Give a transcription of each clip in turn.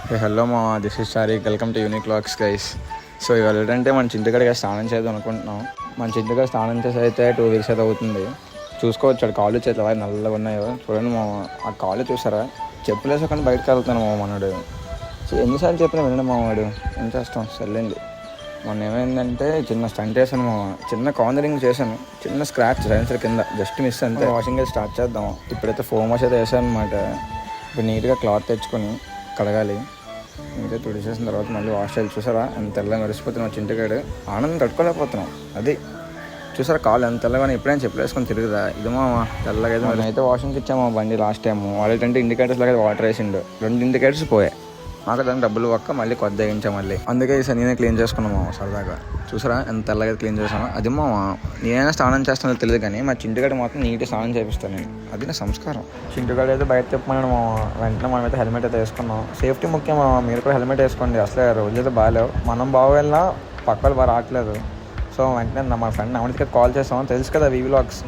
Hello మా this is Shariq, welcome to unique vlogs guys. So ఇవాళ ఏంటంటే మన చింతకాడిగా స్నానం చేద్దాం అనుకుంటున్నాం. మన చింతకాడ స్నానం చేసి అయితే 2 వీక్స్ అయితే అవుతుంది. చూసుకోవచ్చు అక్కడ కాళ్ళు చేతులు అలా నల్లగా ఉన్నాయో చూడండి మా. ఆ కాళ్ళు చూసారా, చెప్పులు వేసుకొని బయటకు వెళ్తాను మా మనడు. సో ఎన్నిసార్లు చెప్పినా వినడం మావాడు, ఏం చేస్తాం సర్లేండి. మొన్న ఏమైందంటే చిన్న స్టంట్ వేసాను మా, చిన్న కార్నరింగ్ చేశాను, చిన్న స్క్రాచ్ సైన్సర్ కింద జస్ట్ మిస్ అంతే. వాషింగ్ అయితే స్టార్ట్ చేద్దాం. ఇప్పుడైతే ఫోమ్ వాష్ అయితే వేసాను అనమాట. ఇప్పుడు నీట్గా క్లాత్ తెచ్చుకొని కడగాలి. ఇంకా తుడిచేసిన తర్వాత మళ్ళీ వాష్ చేయాలి. చూసారా ఎంత తెల్లగా నడిచిపోతున్నాం, చింతకాడు ఆనందం తట్టుకోలేకపోతున్నాం. అది చూసారా కాళ్ళు ఎంత తెల్లగా ఎప్పుడైనా చెప్పలేసుకొని తిరుగుదా. ఇది మా తెల్లగా అయితే అయితే వాషింగ్కి ఇచ్చాము బండి లాస్ట్ టైం. వాళ్ళేంటంటే ఇండికేటర్స్ లాగా వాటర్ వేసిండు, 2 ఇండికేటర్స్ పోయాయి. మాకు దానికి డబ్బులు పక్క మళ్ళీ కొద్ది వేయించాం మళ్ళీ. అందుకే ఈసారి నేనే క్లీన్ చేసుకున్నాము సరదాగా. చూసారా ఎంత తెల్లగా క్లీన్ చేసాను. అది మా నేనైనా స్నానం చేస్తానో తెలియదు కానీ మా చింటుగాడు మాత్రం నీట్గా స్నానం చేపిస్తాను నేను, అది నా సంస్కారం. చింటుగాడు అయితే బయట తిప్పమన్నాడు మా, వెంటనే మనమైతే హెల్మెట్ అయితే వేసుకున్నాం. సేఫ్టీ ముఖ్యం, మీరు కూడా హెల్మెట్ వేసుకోండి. అసలే రోజు అయితే బాగాలేవు, మనం బాగోవెళ్ళినా పక్క వాళ్ళు బాగా రావట్లేదు. సో వెంటనే మా ఫ్రెండ్ అమృత్కి కాల్ చేస్తాం, తెలుసు కదా వీ వ్లాగ్స్.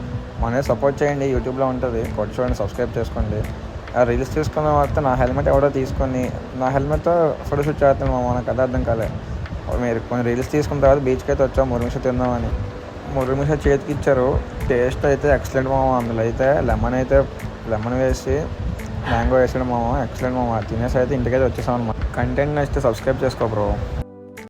మనమే సపోర్ట్ చేయండి, యూట్యూబ్లో ఉంటుంది, కొట్టి చూడండి, సబ్స్క్రైబ్ చేసుకోండి. రీల్స్ తీసుకున్న తర్వాత నా హెల్మెట్ ఎవడో తీసుకొని నా హెల్మెట్తో ఫోటోషూట్ చేస్తాను మా, నాకు అది అర్థం కాలే. మీరు కొన్ని రీల్స్ తీసుకున్న తర్వాత బీచ్కి అయితే వచ్చాము, మురుమిష తిందామని. మురుమిష చేతికి ఇచ్చారు, టేస్ట్ అయితే ఎక్సలెంట్ మామ. అందులో అయితే లెమన్ వేసి మ్యాంగో వేసాడు మామ, ఎక్సలెంట్ మామ. తినేసి అయితే ఇంటికైతే వచ్చేసాం అనమాట. కంటెంట్ నచ్చితే సబ్స్క్రైబ్ చేసుకో బ్రో.